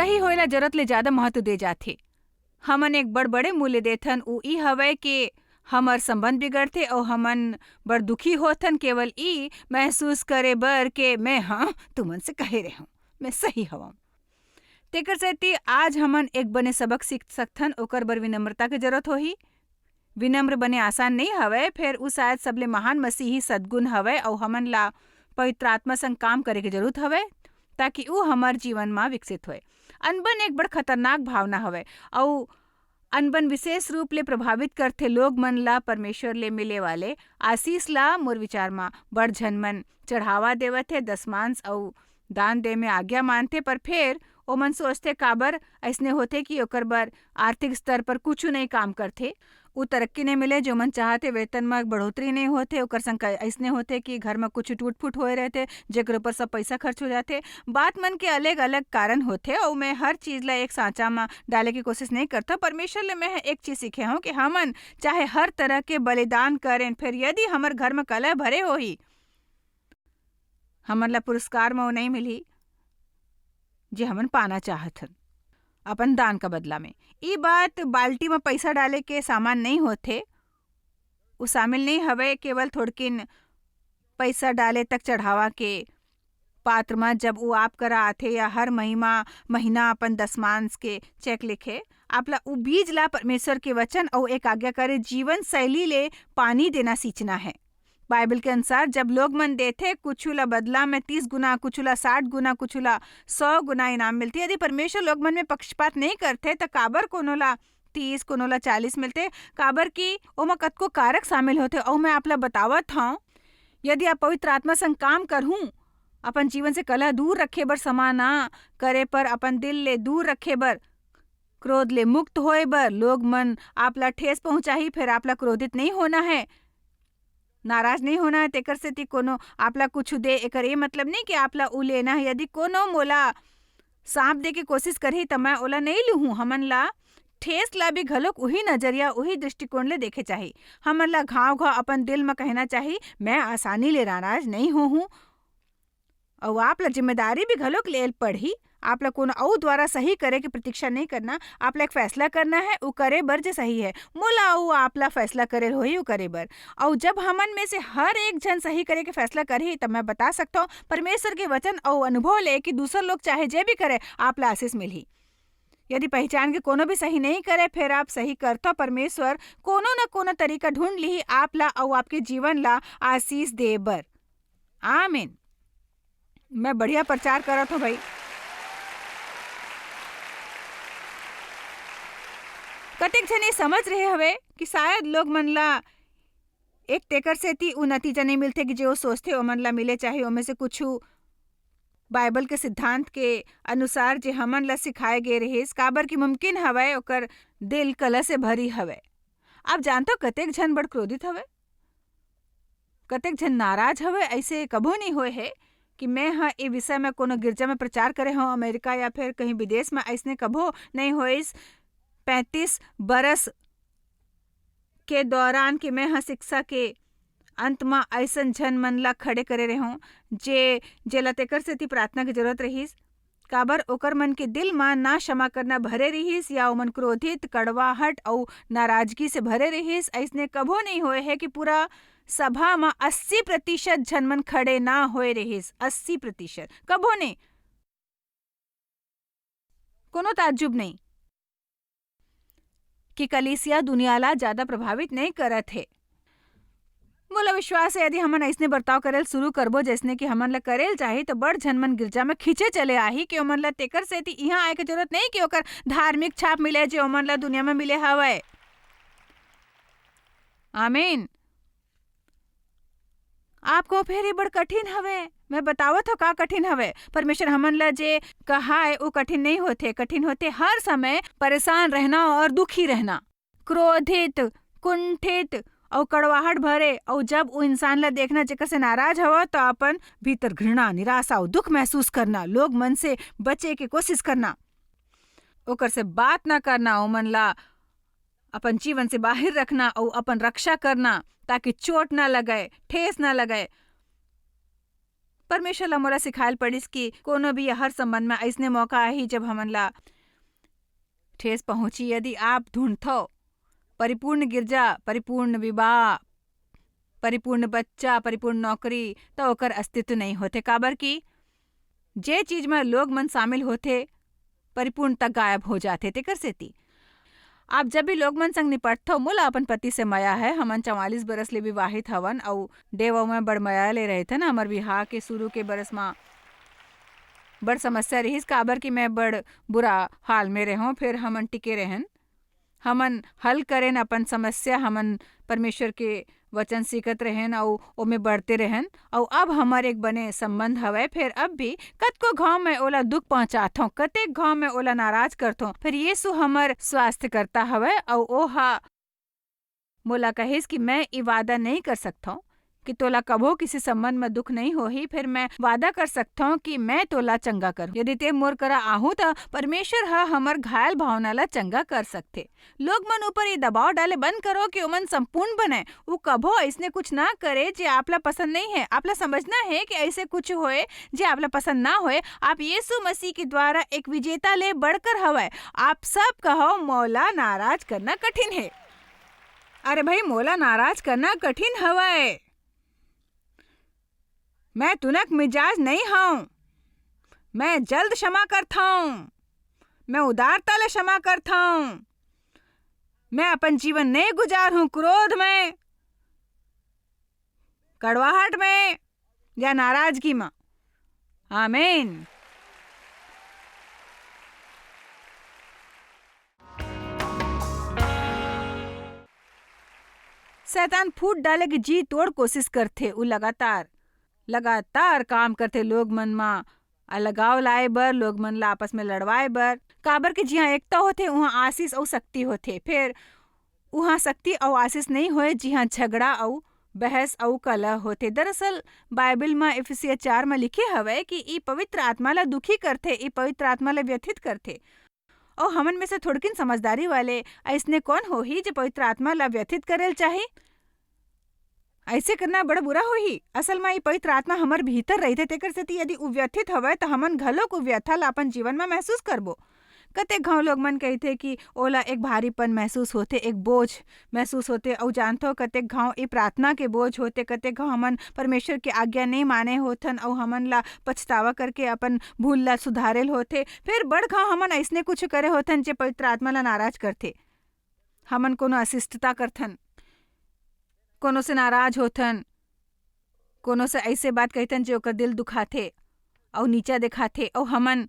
सही होएला जरूरत ले ज्यादा महत्व दे जाथे। हमन एक बड़ बड़े मूल्य देथन उ ई हवय कि हमर संबंध बिगड़थे और हमन बड़ दुखी होथन केवल ई महसूस करे बर के मैं हाँ तुमन से कहे रहे हूँ मैं सही हवं। तेकर सेती आज हमन एक बने सबक सीख सकथन, ओकर बर विनम्रता के जरूरत होही। विनम्र बने आसान नहीं हवय, फिर उ शायद सबले महान मसीही सद्गुण हवय और हमन ला पवित्र आत्मा संग काम करे के जरूरत हवय ताकि उ हमार जीवन में विकसित होए। अनबन एक बड़ खतरनाक भावना हवय और अनबन विशेष रूप ले प्रभावित करथे लोग मन ला परमेश्वर ले मिले वाले आशीष ला। मोर विचार में बड़ झन मन चढ़ावा देवत है, दसमांश और दान दे में आज्ञा मानथे, पर फिर ओ मन सोचथे काबर ऐसने होथे कि ओकर बर आर्थिक स्तर पर कुछ नहीं काम करथे, उ तरक्की नहीं मिले जो मन चाहते, वेतन में बढ़ोतरी नहीं होते, ओकर संग ऐसने होते कि घर में कुछ टूट फूट होए रहते जेकर ऊपर सब पैसा खर्च हो जाते। बात मन के अलग अलग कारण होते और मैं हर चीज ला एक सांचा में डाले की कोशिश नहीं करता। परमेश्वर ले मैं एक चीज सीखे हूँ कि हमन चाहे हर तरह के बलिदान करें, फिर यदि हमार घर में कलह भरे होही हमन ला पुरस्कार में वो नहीं मिली जे हमन पाना चाहत हन अपन दान का बदला में। ई बात बाल्टी में पैसा डाले के सामान नहीं होते, वो शामिल नहीं हवे केवल थोड़किन पैसा डाले तक चढ़ावा के पात्र में जब वो आप करा आथे या हर महीना अपन दसमांश के चेक लिखे आपला उ बीज ला परमेश्वर के वचन और एक आज्ञाकारी जीवन शैली ले पानी देना सींचना है। बाइबल के अनुसार जब लोग मन देथे कुछ ला बदला में 30 गुना, कुछ ला 60 गुना, कुछ ला 100 गुना इनाम मिलती। यदि परमेश्वर लोग मन में पक्षपात नहीं करते तो काबर कोनो ला 30 कोनो ला 40 मिलते, काबर की ओमा कतको कारक शामिल होते। और मैं आपला बतावत हूँ यदि आप पवित्र आत्मा संग काम करहूँ अपन जीवन से कलह दूर रखे बर, समा ना करे पर अपन दिल ले दूर रखे बर, क्रोध ले मुक्त होए बर, लोग मन आपला ठेस पहुंचाही फिर आपला क्रोधित नहीं होना है, नाराज नहीं होना है। तेकर से कोनो आपला कुछ दे एकर ये मतलब नहीं कि आपला उ लेना है। यदि कोनो मोला सांप दे के कोशिश करही तो मैं ओला नहीं लूहूँ। हमन ला ठेस ला भी घलोक उही नजरिया उही दृष्टिकोण ले देखे चाहिए। हमन ला घाव घाव अपन दिल में कहना चाहिए मैं आसानी ले नाराज नहीं हूँ और आपला जिम्मेदारी भी घलोक लेल पड़ही। आपला कोनो और द्वारा सही करे की प्रतीक्षा नहीं करना, आपला एक फैसला करना है उ करे बर जे सही है। मोला उ आपला फैसला करे होही उ करे बर। और जब हमन में से हर एक जन सही करे के फैसला करही तब मैं बता सकता हूँ परमेश्वर के वचन और अनुभव ले कि दूसर लोग चाहे जे भी करे आपला आशीष मिलही। यदि पहचान के कोनो भी सही नहीं करे फिर आप सही करतो, परमेश्वर कोनो न कोनो तरीका ढूंढ ली आपला और आपके जीवन ला आशीष दे बर। आमीन। मैं बढ़िया प्रचार करत हूँ भाई। कतेक जने समझ रहे हवे कि शायद लोग मन ला एक तेकर से ती उ नतीजा नहीं मिलते कि जो सोचते ओ मन ला मिले, चाहे ओमे से कुछ बाइबल के सिद्धांत के अनुसार जे हमन ला सिखाए गए रहिस, काबर की मुमकिन हवे ओकर दिल कलह से भरी हवे। आप जानते कतेक जन बड़ क्रोधित हवे, कतेक जन नाराज हवे। ऐसे कबो नहीं होए है कि मैं हाँ ये विषय में कोनो गिरजा में प्रचार करे हूँ अमेरिका या फिर कहीं विदेश में, ऐसने कबो नहीं होइस 35 बरस के दौरान कि मैं हाँ शिक्षा के अंत में ऐसन झन मन ला खड़े करे रहे हूँ जे लतेकर से ती प्रार्थना की जरूरत रहीस, काबर ओकर मन के दिल में ना क्षमा करना भरे रहीस या ओमन क्रोधित कड़वाहट और नाराजगी से भरे रहीस। ऐसने कबो नहीं होए है कि पूरा सभा में 80% झन मन खड़े ना होए रहीस। 80% कबो नहीं, कोनो ताज्जुब नहीं कि कलीसिया दुनिया ला ज्यादा प्रभावित नहीं करत है। मोला विश्वास है यदि हमन ऐसने बर्ताव करेल शुरू करबो जैसने कि हमन ला करेल चाहे तो बड़ झन मन गिरजा में खींचे चले आही कि ओमन ला तेकर से यहाँ आए के जरूरत नहीं कि ओकर धार्मिक छाप मिले जो ओमन ला दुनिया में मिले हवे। आमीन। आपको फिर बड़ कठिन हवे, मैं बतावत हो का कठिन हवे। परमेश्वर हमन ला जे कहा है वो कठिन नहीं होते, कठिन होते हर समय परेशान रहना और दुखी रहना, क्रोधित कुंठित और कड़वाहट भरे। और जब वो इंसान ला देखना जेकर से नाराज हवा तो अपन भीतर घृणा निराशा और दुख महसूस करना, लोग मन से बचे के कोशिश करना, ओकर से बात ना करना, ओमन ला अपन जीवन से बाहर रखना और अपन रक्षा करना ताकि चोट ना लगे, ठेस ना लगे। परमेश्वर ला मोला सिखायल पड़िस कि कोनो भी हर संबंध में ऐसने मौका आही जब हमन ला ठेस पहुंची। यदि आप ढूंढथो परिपूर्ण गिरजा, परिपूर्ण विवाह, परिपूर्ण बच्चा, परिपूर्ण नौकरी, तो ओकर अस्तित्व नहीं होते। काबर की जे चीज में लोग मन शामिल होते परिपूर्णता गायब हो जाते। तेकर सेती आप जब भी लोग मन संग निपटथो, मोला अपन पति से माया है, हमन 44 बरस ले विवाहित हवन और देव में बड़ माया ले रहे थे ना। हमर बिहार के शुरू के बरस में बड़ समस्या रहीस, काबर कि मैं बड़ बुरा हाल में रहूं। फिर हमन टिके रहन, हमन हल करेन अपन समस्या, हमन परमेश्वर के वचन सीखत रहन और ओमे बढ़ते रहन। और अब हमारे एक बने संबंध हवे। फिर अब भी कतको घाव में ओला दुख पहुंचाथो, कतेक घाव में ओला नाराज करथो, फिर यीशु हमर स्वास्थ्य करता हवे। और ओहा मोला कहिस कि मैं ई वादा नहीं कर सकथो कि तोला कभो किसी संबंध में दुख नहीं होही। फिर मैं वादा कर सकता हूँ कि मैं तोला चंगा करूँ। यदि ते मोर करा आहू तो परमेश्वर हमर घायल भावना ला चंगा कर सकते। लोग मन ऊपर ये दबाव डाले बंद करो कि ओमन संपूर्ण बने। वो कभो ऐसने कुछ ना करे जे आपला पसंद नहीं है। आपला समझना है कि ऐसे कुछ होए जे आपला पसंद ना होए। आप यीशु मसीह के द्वारा एक विजेता ले बढ़कर हवे। आप सब कहो मौला नाराज करना कठिन है। अरे भाई, मोला नाराज करना कठिन हवे। मैं तुनक मिजाज नहीं हूँ। मैं जल्द क्षमा करता हूँ, मैं उदारता ले क्षमा करता हूँ। मैं अपन जीवन नहीं गुजार हूँ क्रोध में, कड़वाहट में या नाराजगी में। आमीन। शैतान फूट डाले की जी तोड़ कोशिश करते। वो लगातार काम करते लोग मन में अलगाव लाए बर, लोग मन ला आपस में लड़वाए बर। काबर के जिहाँ एकता होते वहाँ आशीष और शक्ति होते। फिर वहाँ शक्ति और आशीष नहीं होए जिहाँ झगड़ा और बहस और कलह होते। दरअसल बाइबल में इफिसिया 4 में लिखे हवे कि ई पवित्र आत्मा ला दुखी करते, ई पवित्र आत्मा ला व्यथित करते। और हमन में से थोड़किन समझदारी वाले ऐसने कौन होही जो पवित्र आत्मा ला व्यथित करेल चाहे। ऐसे करना बड़ा बुरा होही। असल में ये पवित्र आत्मा हमर भीतर रहते, तेकर सेती यदि उ व्यथित हवे तो हमन घलो को व्यथा ला अपन जीवन में महसूस करबो। कतेक घाव लोग मन कहते कि ओला एक भारीपन महसूस होते, एक बोझ महसूस होते। और जानथो कतेक घाव ये प्रार्थना के बोझ होते, कतेक घाव हमन परमेश्वर के आज्ञा नहीं माने होथन और हमन ला पछतावा करके अपन भूल ला सुधारेल होते। फिर बड़ घाव हमन ऐसने कुछ करे होथन जे पवित्र आत्मा ला नाराज करते। हमन कोनो अशिष्टता करथन, कोनो से नाराज होथन, कोनो से ऐसे बात कहतन जो ओकर दिल दुखाथे और नीचा दिखाथे। और हमन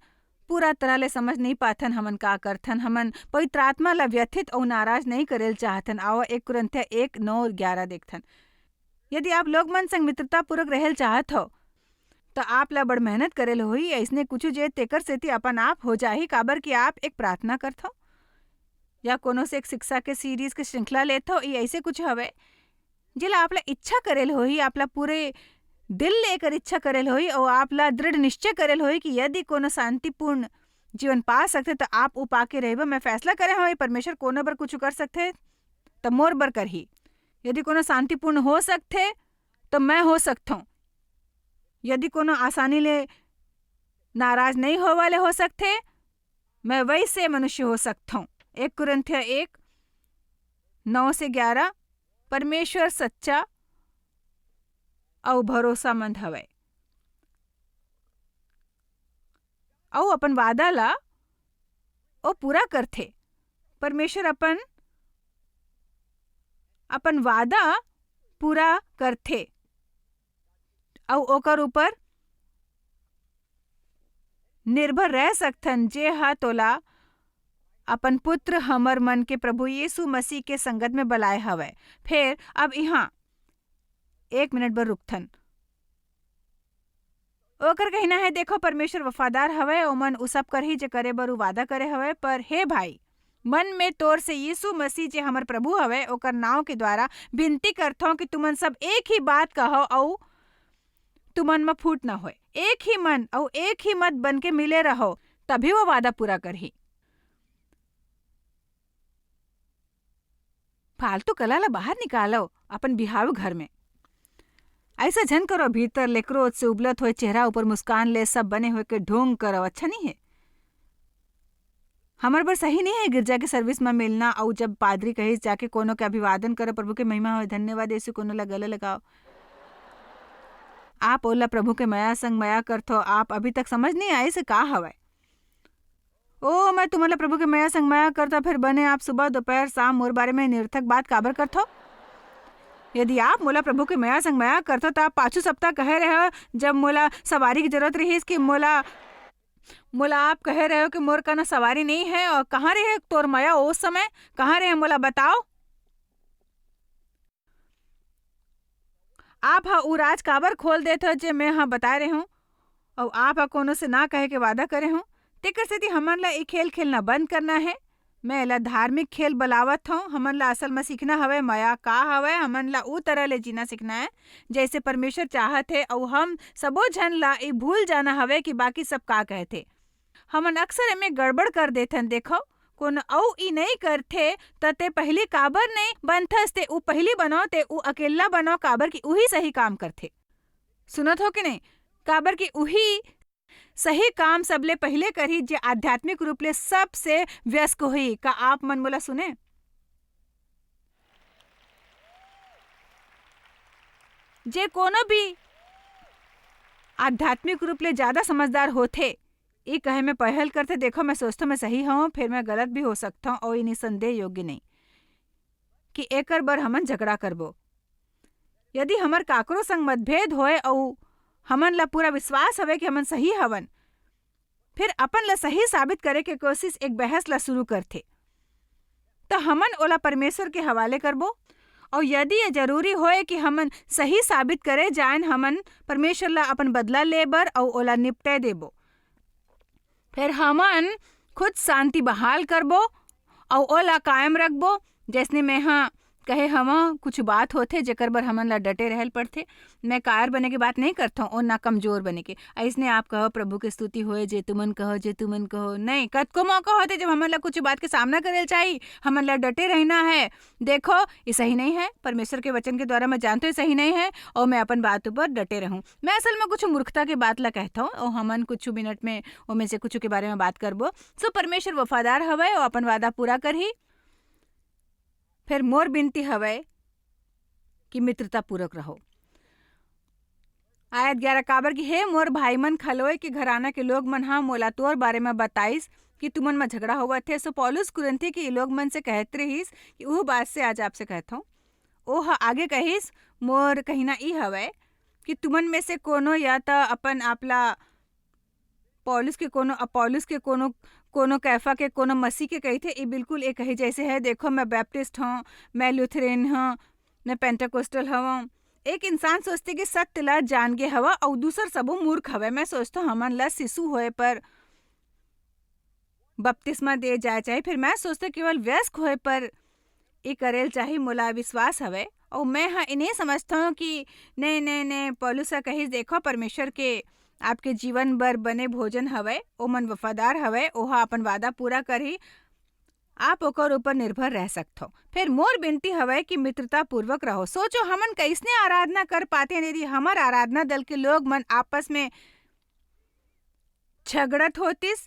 पूरा तरह ले समझ नहीं पाथन हमन का करथन। हमन पवित्र आत्मा ला व्यथित और नाराज नहीं करेल चाहथन। आओ 1 कुरिन्थिया 1:9-11 देखथन। यदि आप लोग मन संग मित्रता पूर्वक रहेल चाहत हो तो आप ला बड़ मेहनत करेल होई। ऐसने कुछ जे तेकर सेती अपन आप हो जाही। काबर कि आप एक प्रार्थना करथो या कोनो से एक शिक्षा के सीरीज के श्रृंखला लेथो। ये ऐसे कुछ हवे जिला आपला इच्छा करेल होई, आपला पूरे दिल लेकर इच्छा करेल होई और आपला दृढ़ निश्चय करेल होई कि यदि कोनो शांतिपूर्ण जीवन पा सकते तो आप उपा के रहबो। मैं फैसला करे हो परमेश्वर कोनो बर कुछ कर सकते तो मोर बर करही। यदि कोनो शांतिपूर्ण हो सकते तो मैं हो सकता। यदि कोनो आसानी ले नाराज नहीं हो वाले हो सकते, मैं वैसे मनुष्य हो सकता हूँ। 1 कुरिन्थिया 1:9-11। परमेश्वर सच्चा और भरोसामंद हवे और अपन वादा ला ओ पूरा करथे। परमेश्वर अपन वादा पूरा करथे और ओकर ऊपर निर्भर रह सकथन जे हा तोला अपन पुत्र हमर मन के प्रभु यीशु मसीह के संगत में बलाए हवे। फिर अब यहाँ 1 मिनट बर रुकथन। ओकर कहना है, देखो परमेश्वर वफादार हवे, ओमन उ सब करही जे करे बर उ वादा करे हवे। पर हे भाई, मन में तोर से यीशु मसीह जे हमर प्रभु हवे ओकर नाव के द्वारा विनती करथो कि तुमन सब एक ही बात कहो और तुमन में फूट न होए। एक ही मन और एक ही मत बन के मिले रहो, तभी वो वादा पूरा करही। फालतू कला ला बाहर निकालो अपन बिहाव घर में। ऐसा झन करो, भीतर ले क्रोध से उबलत हुए चेहरा ऊपर मुस्कान ले सब बने हुए के ढोंग करो। अच्छा नहीं है, हमारे पर सही नहीं है गिरजा के सर्विस में मिलना। और जब पादरी कही जाके कोनो के अभिवादन करो, प्रभु के महिमा हो, धन्यवाद ऐसे कोनो ला गले लगाओ। आप ओला प्रभु के मया संग मया करथो, आप अभी तक समझ नहीं आए से का हवय। ओ मैं तुम्हारा प्रभु के मया संग मया करता, फिर बने आप सुबह दोपहर शाम मोर बारे में निरर्थक बात काबर करथो। यदि आप मोला प्रभु के मया संग मया करथो तो आप पाछू सप्ताह कहे रहे हो जब मोला सवारी की जरूरत रही कि मोला मोला आप कहे रहे हो कि मोर कना सवारी नहीं है। और कहाँ रहे तोर मया उस समय, कहाँ रहे मोला बताओ। आप हा उ राज काबर खोल देते हो जे मैं हाँ बता रहे हूँ, और आप हा कोनो से ना कहे के वादा करे हूँ। तेकर सेती हमन ला ये खेल खेलना बंद करना है। मैं एला धार्मिक खेल बलावत हूँ। हमन ला असल में सीखना हवे मया का हवे। हमन ला उ तरह ले जीना सीखना है जैसे परमेश्वर चाहत है, और हम सबो झन ला ये भूल जाना हवे कि बाकी सब का कहते। हमन अक्सर एमें गड़बड़ कर देथन। देखो कोनो अउ ई नहीं करथे त ते पहली काबर नहीं बनथस, ते उ पहली बनो ते उ अकेला बनो, काबर की उही सही काम करथे। सुनत हो कि नहीं, काबर की उही सही काम सबले पहले करी जे आध्यात्मिक रूप ले सबसे व्यस्क होई। का आप मन मोला सुने। जे कोनो भी आध्यात्मिक रूप ले ज्यादा समझदार होथे, ये कहे में पहल करते। देखो मैं सोचता मैं सही हूँ, फिर मैं गलत भी हो सकता हूँ, और ये निसंदेह योग्य नहीं कि एकर बर हमन झगड़ा करबो। यदि हमर काकरो संग मतभेद होए और हमन ला पूरा विश्वास हवे कि हमन सही हवन, फिर अपन ला सही साबित करे के कोशिश एक बहस ला शुरू करथे, तो हमन ओला परमेश्वर के हवाले करबो। और यदि ये जरूरी होए कि हमन सही साबित करे जान, हमन परमेश्वर ला अपन बदला लेबर और ओला निपटे देबो। फिर हमन खुद शांति बहाल करबो और ओला कायम रखबो। जैसने मैं हाँ कहे हवा कुछ बात होथे जेकर बर हमन ला डटे रहल पड़थे। मैं कायर बने की बात नहीं करता हूँ और ना कमजोर बने के। ऐसने आप कहो प्रभु के स्तुति होए, जे तुमन कहो जे तुमन कहो नहीं। कतको मौका होते जब हमन ला कुछ बात के सामना करेल चाहिए, हमन ला डटे रहना है। देखो ये सही नहीं है, परमेश्वर के वचन के द्वारा मैं जानते सही नहीं है, और मैं अपन बातों पर डटे रहूं। मैं असल में कुछ मूर्खता के बात ला कहता हूँ, और हमन कुछ मिनट में उनमें से कुछ के बारे में बात करबो। सो परमेश्वर वफादार हवे और अपन वादा पूरा करही। फिर मोर बिनती हवे कि मित्रता पूर्वक रहो। आयत 11 काबर की हे मोर भाई मन खलोए के घराना के लोग मन हा मोला तोर बारे में बताइस कि तुमन में झगड़ा हुआ थे। सो पौलुस कुरिन्थी के लोग मन से कहते रहीस कि वो बात से आज आपसे कहता हूँ। ओह आगे कहिस मोर कहिना ई हवे कि तुमन में से कोनो या तो अपन आपला पौलुस के कोनो अपौलुस के कोनो कोनो कैफा के कोनो मसीह के कही थे। ये बिल्कुल एक ही जैसे है। देखो मैं बैप्टिस्ट हूँ, मैं लुथरेन हूँ, मैं पेंटाकोस्टल हूँ। एक इंसान सोचते कि सत्य ला जान गे हवा और दूसर सबो मूर्ख हवे। मैं सोचता हमन ला शिशु होए पर बपतिस्मा दे जाए चाहे, फिर मैं सोचता केवल वयस्क होए पर ये करेल चाहे। मोला विश्वास हवे और मैं हाँ इन्हें समझता हूँ कि नहीं नहीं नहीं पौलुस कही देखो परमेश्वर के आपके जीवन बर बने भोजन हवे, ओ मन वफादार हवे, ओहा अपन वादा पूरा करही। आप ओकर ऊपर निर्भर रह सकते हो। फिर मोर बिनती हवे कि मित्रता पूर्वक रहो। सोचो हमन कैसने आराधना कर पाते हैं यदि हमार आराधना दल के लोग मन आपस में झगड़त होतिस,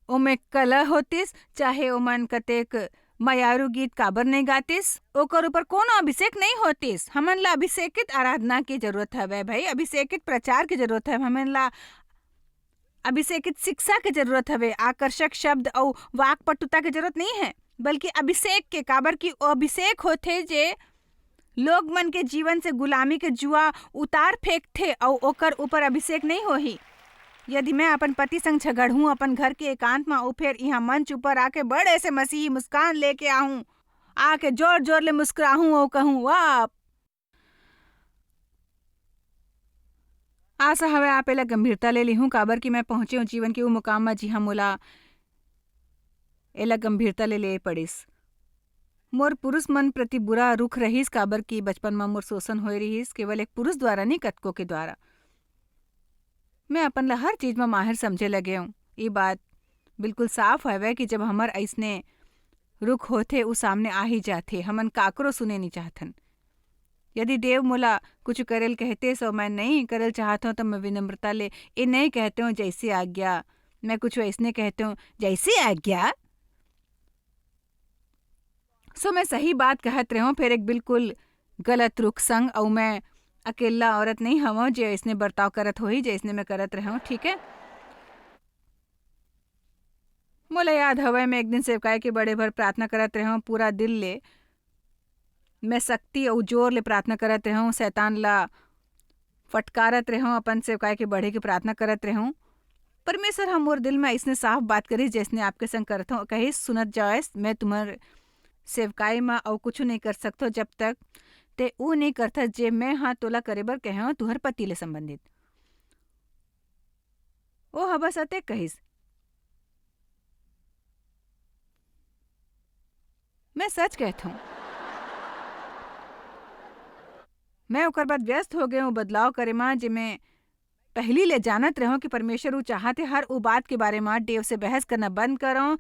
ओमे कलह होतिस, चाहे ओमन कतेक मयारू गीत काबर नहीं गातिस, ओकर ऊपर कोनो अभिषेक नहीं होतिस। हमन ला अभिषेकित आराधना की जरूरत है भाई, अभिषेकित प्रचार की जरूरत है। हमन ला अभिषेकित शिक्षा की जरूरत है, आकर्षक शब्द और वाकपटुता की जरूरत नहीं है, बल्कि अभिषेक के काबर की अभिषेक होते जे लोग मन के जीवन से गुलामी के जुआ उतार फेंकथे और ओकर ऊपर अभिषेक नहीं होही। यदि मैं अपन पति संग झगड़ूं अपन घर के एकांत में, फिर यहाँ मंच ऊपर आके बड़े से मसीही मुस्कान लेके आऊं, आके जोर जोर ले मुस्कुराहूं और कहूं वाह। आशा हवे आप एला गंभीरता ले ली हूँ, काबर की मैं पहुंचे हूँ जीवन के वो मुकाम में जी हाँ मोला एला गंभीरता ले पड़िस। मोर पुरुष मन प्रति बुरा रुख रहीस, काबर की बचपन में मोर शोषण होए रहीस, केवल एक पुरुष द्वारा नहीं कतको के द्वारा। मैं अपन ला हर चीज में माहिर समझे लगे हूँ। ये बात बिल्कुल साफ है कि जब हमर ऐसने रुख होते उ सामने आ ही जाते, हमन काकरो सुने नहीं चाहतन। यदि देव मोला कुछ करेल कहते सो मैं नहीं करल चाहता हूँ तो मैं विनम्रता ले ये नहीं कहते हूँ जैसी आज्ञा, मैं कुछ ऐसने कहते हूँ जैसी आज्ञा। सो मैं सही बात कहत रहा हूँ, फिर एक बिल्कुल गलत रुख संग और मैं अकेला औरत नहीं हूँ जो इसने बर्ताव करत हो ही जैसने मैं करत रहा हूँ, ठीक है। मोला याद हवे मैं एक दिन सेवकाई के बड़े भर प्रार्थना करत रहा हूँ, पूरा दिल ले मैं शक्ति और जोर ले प्रार्थना करत रहा हूँ, शैतान ला फटकारत रहा हूँ, अपन सेवकाई के बढ़े की प्रार्थना करत रहा हूँ। परमेश्वर हम और दिल में इसने साफ बात करी जैसने आपके संग करत हूँ, कही सुनत जाए मैं तुम्हारे सेवकाई में और कुछ नहीं कर सकता जब तक ते वो नहीं करता जे मैं हाँ तोला करे बर कहे हूँ तुहर पति ले संबंधित। ओ हाँ बस अते कहिस मैं सच कहता हूँ। मैं ओकर बाद व्यस्त हो गए हूँ बदलाव करे माँ जे मैं पहली ले जानत रहो कि परमेश्वर वो चाहते हर वो बात के बारे में देव से बहस करना बंद करो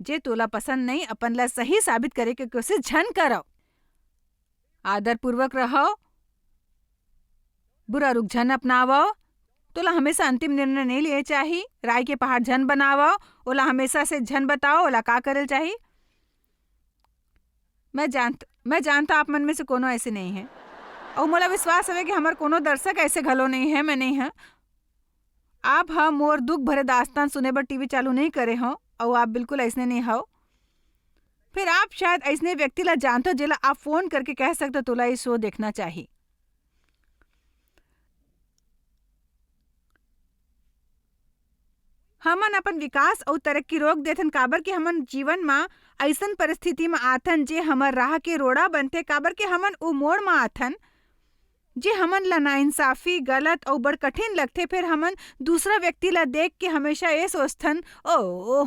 जे तोला पसंद नहीं अपन ला सही साबित करे के कोशिश झन करो। आदर पूर्वक रहो, बुरा रुख झन अपनावो, तोला हमेशा अंतिम निर्णय नहीं लिए चाहिए, राय के पहाड़ झन बनावो, ओला हमेशा से झन बताओ ओला का करल चाहिए। मैं जानता आप मन में से कोनो ऐसे नहीं है और मोला विश्वास है कि हमार कोनो दर्शक ऐसे घलो नहीं है, मैं नहीं है। आप हाँ मोर दुख भरे दास्तान सुने बर टीवी चालू नहीं करे हो और आप बिल्कुल ऐसने नहीं हो। फिर आप शायद ऐसने व्यक्ति ला जानते हो जिला आप फोन करके कह सकते तोला ये शो देखना चाहिए। हमन अपन विकास और तरक्की रोक देथन काबर कि हमन जीवन में ऐसन परिस्थिति में आथन जे हमर राह के रोड़ा बनते, काबर कि हमन उ मोड़ में आथन जे हमन ला नाइंसाफी गलत और बड़ कठिन लगते। फिर हमन दूसरा व्यक्ति ला देख के हमेशा ये सोचथन ओ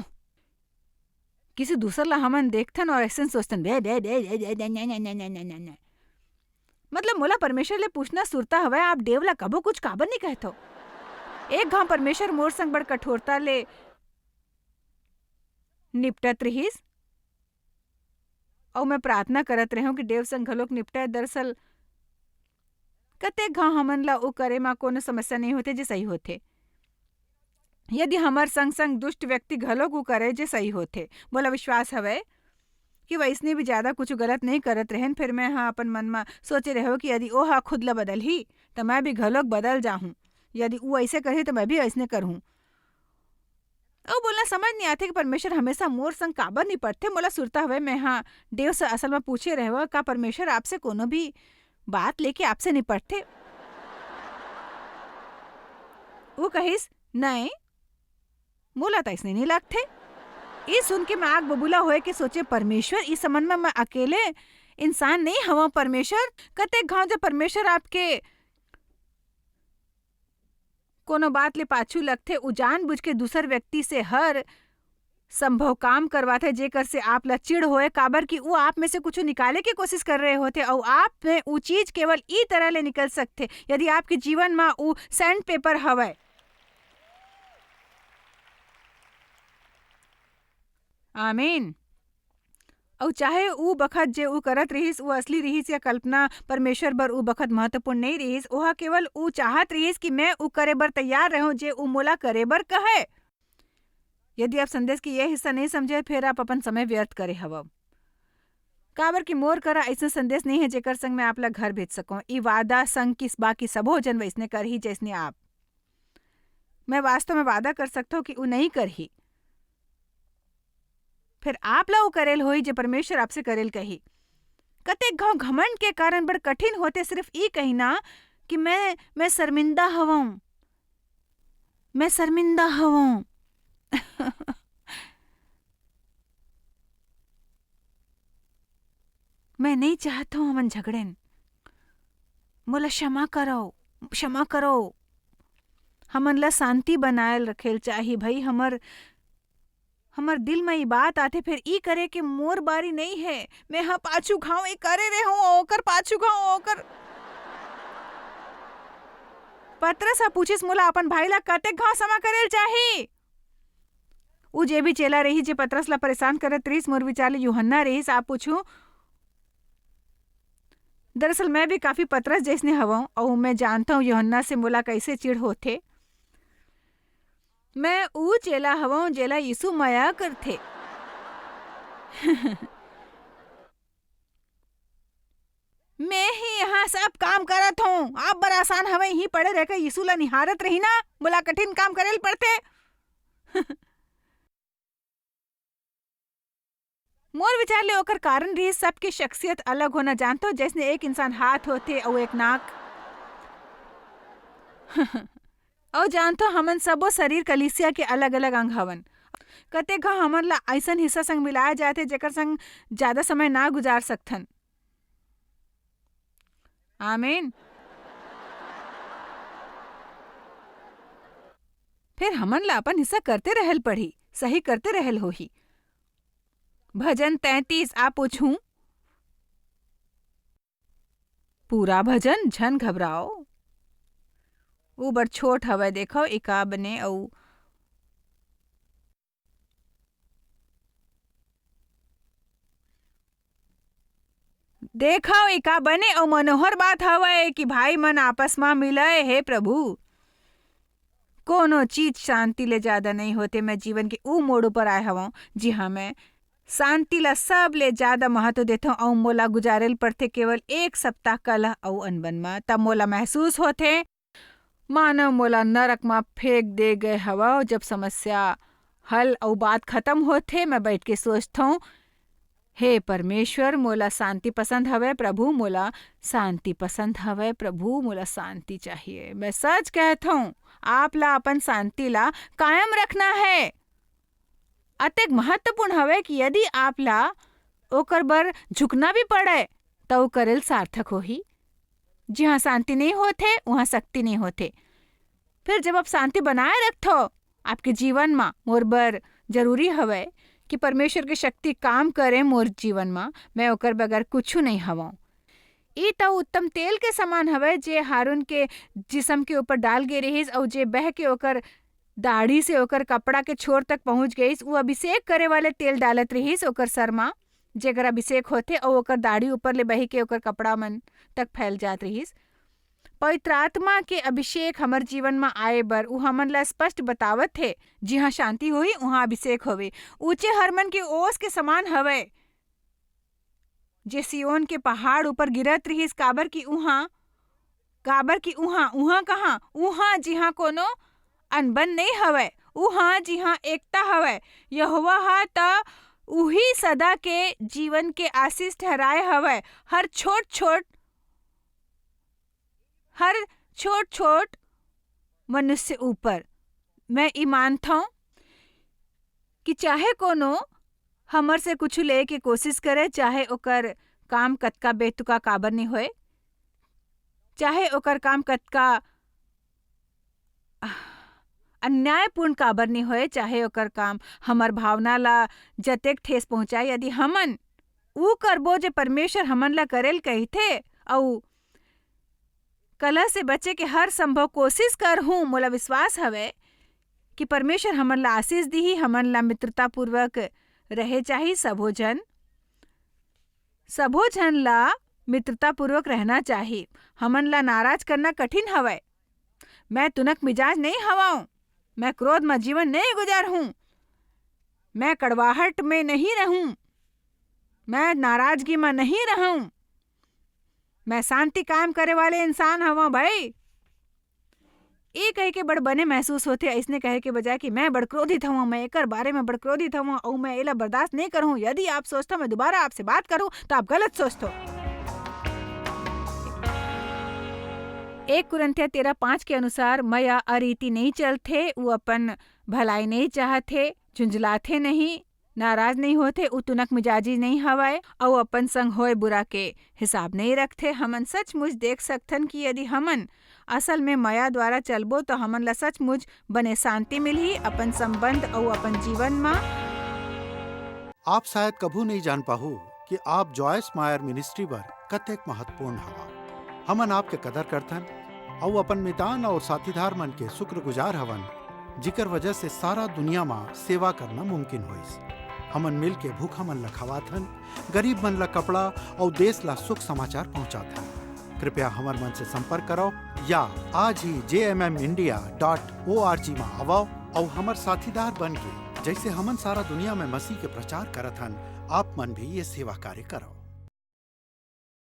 किसी दूसर ला हमन देखथन और ऐसे सोचथन बे बे बे बे बे न। मतलब मोला परमेश्वर ले पूछना सुरता हवे आप देव ला कबो कुछ काबर नहीं कहतो। एक घाव परमेश्वर मोर संग बड़ कठोरता ले निपटत रहीस और मैं प्रार्थना करत रही हूँ कि देव संग घलोक निपटाए। दरअसल कतेक घाव हमन ला ओ करे मा कोनो समस्या नहीं होते जे सही होते, यदि हमार संग संग दुष्ट व्यक्ति घलोक उ करे जे सही होते। बोला विश्वास हवे कि वैसने भी ज्यादा कुछ गलत नहीं करत रहन। फिर मैं हाँ अपन मन में सोचे रहो कि यदि ओ हाँ खुद ला बदल ही तो मैं भी घलोक बदल जाहूँ, यदि वो ऐसे करे तो मैं भी ऐसने करूँ। और बोलना समझ नहीं आते कि परमेश्वर हमेशा मोर संग काबर नहीं पड़ते। मोला सुरता हवे मैं हाँ देव से असल में पूछे रहो का परमेश्वर आपसे कोनो भी बात लेके आपसे निपटते। वो कहिस नहीं मोला तो ऐसने नहीं लगते। ये सुन के मैं आग बबूला होए के सोचे परमेश्वर इस संबंध में मैं अकेले इंसान नहीं हवा। परमेश्वर कते घाव जब परमेश्वर आपके कोनो बात ले पाछू लगते उ जानबूझ के दूसर व्यक्ति से हर संभव काम करवाते जेकर से आप ला चिड़ होए, काबर कि वो आप में से कुछ निकाले की कोशिश कर रहे होते और आप में वो चीज केवल ई तरह ले निकल सकते यदि आपके जीवन में वो सैंड पेपर हवे। आमीन। और चाहे उ बखत जे उ करत रहीस वो असली रहीस या कल्पना परमेश्वर बर उ बखत महत्वपूर्ण नहीं रहीस, ओहा केवल उ चाहत रहीस कि मैं उ करे बर तैयार रहूं जे उ मोला करे बर कहे। यदि आप संदेश की यह हिस्सा नहीं समझे फिर आप अपन समय व्यर्थ करे हव, काबर की मोर करा ऐसा संदेश नहीं है जेकर संग मैं आप ला घर भेज सकूं। ई वादा संग किस बाकी सबो जन वैसने कर ही जैसने आप। मैं वास्तव में वादा कर सकता हूँ कि उ नहीं कर ही, फिर आप ला उ करेल होई जे परमेश्वर आपसे करेल कही। कते घाव घमंड के कारण बड़ कठिन होते सिर्फ ई कहना कि मैं शर्मिंदा हवं, मैं शर्मिंदा हवं। मैं नहीं चाहता हूं हमन झगड़ेन, मोला क्षमा करो। हमन ला शांति बनायल रखेल चाहिए भाई। हमर दिल में ये बात आते फिर ई करे के मोर बारी नहीं है, मैं हाँ पाछू खाऊं ये करे रे हूं ओकर पाछू खाऊं ओकर। पत्रस पूछिस मोला अपन भाई ला कते घाव समा करेल चाहिए। उ जे भी चेला रही जे पत्रस ला परेशान करत रहीस मोर विचार ले यूहन्ना रहीस। आप पूछू दरअसल मैं भी काफी पतरस जैसने हवा और मैं जानता हूँ यूहन्ना से मोला कैसे चिढ़ होथे। मैं ऊ चेला हवा जेला यीशु माया करथे। मैं ही यहाँ सब काम करत हूँ, आप बर आसान हवे यहीं पड़े रहकर यीशु ला निहारत रही ना, मोला कठिन काम करेल पड़ते। मोर विचार ले ओकर कारण रही सबकी शख्सियत अलग होना। जानतो जैसे एक इंसान हाथ होते और एक नाक। और जानतो हमन सबो शरीर कलीसिया के अलग अलग अंग हवन। कतेक घाव हमन ला ऐसन हिस्सा संग मिलाए जाते जेकर संग ज्यादा समय ना गुजार सकथन। आमीन। फिर हमन ला अपन हिस्सा करते रहल पड़ी, सही करते रहल होही। भजन 33 आप पूछूं पूरा भजन झन घबराओ। वो बड़ छोट हवे देखो एका बने औ देखो एका बने और मनोहर बात हवे कि भाई मन आपस में मिले। हे प्रभु, कोनो चीज शांति ले ज्यादा नहीं होते। मैं जीवन के ऊ मोड़ पर आए हवा जी हाँ, मैं शांति ला सब ले ज्यादा महत्व देता हूँ और मोला गुजारेल पड़ते केवल एक सप्ताह कलह और अनबन में। तब मोला महसूस होते मानो मोला नरक में फेंक दे गए हवा। जब समस्या हल और बात खत्म होते मैं बैठ के सोचता हूँ, हे परमेश्वर मोला शांति पसंद हवे प्रभु, मोला शांति पसंद हवे प्रभु, मोला शांति चाहिए। मैं सच कहता हूँ आप ला अपन शांति ला कायम रखना है। अतेक महत्वपूर्ण हवे कि यदि आप ला ओकर बर झुकना भी पड़े तो करेल सार्थक होही। जहाँ शांति नहीं होते वहाँ शक्ति नहीं होते। फिर जब आप शांति बनाए रखो आपके जीवन में, मोर बर जरूरी हवे कि परमेश्वर की शक्ति काम करे मोर जीवन में। मैं ओकर बगैर कुछ नहीं हवा। ई तो उत्तम तेल के समान हवे जे हारून के जिस्म के ऊपर डाल गए रहीस और जे बह के ओकर दाढ़ी से ओकर कपड़ा के छोर तक पहुंच गईस। वो अभिषेक करे वाले तेल डालत रहीस ओकर सर में, जेकर अभिषेक होते और ओकर दाढ़ी ऊपर ले बही के ओकर कपड़ा मन तक फैल जात रहीस। पवित्र आत्मा के अभिषेक हमर जीवन में आए बर उ हमन ला स्पष्ट बतावत है जहाँ शांति होई वहाँ अभिषेक होवे। ऊंचे हरमन के ओस के समान हवे जे सियोन के पहाड़ ऊपर गिरत रहीस। काबर की उहाँ कहाँ उहाँ जिहाँ कोनो अनबन नहीं हवे, उहाँ जिहाँ एकता हवे। यहोवा हा त उही सदा के जीवन के आशीष ठहराए हवे। हर छोट छोट मनुष्य ऊपर मैं ई मानता हूँ कि चाहे कोनो हमर से कुछ ले के कोशिश करे, चाहे ओकर काम कतका बेतुका काबर नहीं होए, चाहे ओकर काम कतका अन्यायपूर्ण काबर नहीं होए, चाहे ओकर काम हमर भावना ला जतेक ठेस पहुंचाए, यदि हमन ऊ करबो जे परमेश्वर हमन ला करेल कहथे और कलह से बचे के हर संभव कोशिश कर हूँ, मोला विश्वास हवे कि परमेश्वर हमन ला आशीष दी। हमन ला मित्रता पूर्वक रहे चाहिए। सबो जन ला मित्रता पूर्वक रहना चाहिए। हमन ला नाराज करना कठिन हवे। मैं तुनक मिजाज नहीं हवाऊं, मैं क्रोध में जीवन नहीं गुजार हूं, मैं कड़वाहट में नहीं रहूं, मैं नाराजगी में नहीं रहूं, मैं शांति कायम करे वाले इंसान हवा भाई। ये कह के बड़ बने महसूस होते ऐसने कहे के बजाय कि मैं बड़ क्रोधित हूँ, मैं एकर बारे में बड़ क्रोधित हूँ और मैं एला बर्दाश्त नहीं करूँ। यदि आप सोचते मैं दोबारा आपसे बात करूँ तो आप गलत सोचते हो। 1 कुरिन्थिया 13:5 के अनुसार मया अरीति नहीं चलते, वो अपन भलाई नहीं चाहते, झुंझलाते नहीं, नाराज नहीं होते, उतुनक मिजाजी नहीं हवाए और अपन संग होए बुरा के हिसाब नहीं रखते। हमन सचमुच देख सकथन कि यदि हमन असल में माया द्वारा चलबो तो हमन ला सचमुच बने शांति मिलही अपन संबंध और अपन जीवन में। आप शायद कभू नहीं जान पाहु कि आप जॉयस मायर मिनिस्ट्री बर कतेक महत्वपूर्ण हवा। हमन आपके कदर करथन और अपन मितान और साथीदार मन के शुक्रगुजार हवन जिकर वजह से सारा दुनिया में सेवा करना मुमकिन होइस। हमन मिल के भूखा मन ला खवाथन, गरीब मन ला कपड़ा और देश ला सुख समाचार पहुंचाथन। कृपया हमार मन से संपर्क करो या आज ही jmmindia.org में आवो और हमार साथीदार बन के जैसे हमन सारा दुनिया में मसीह के प्रचार करत हन, आप मन भी ये सेवा कार्य करो।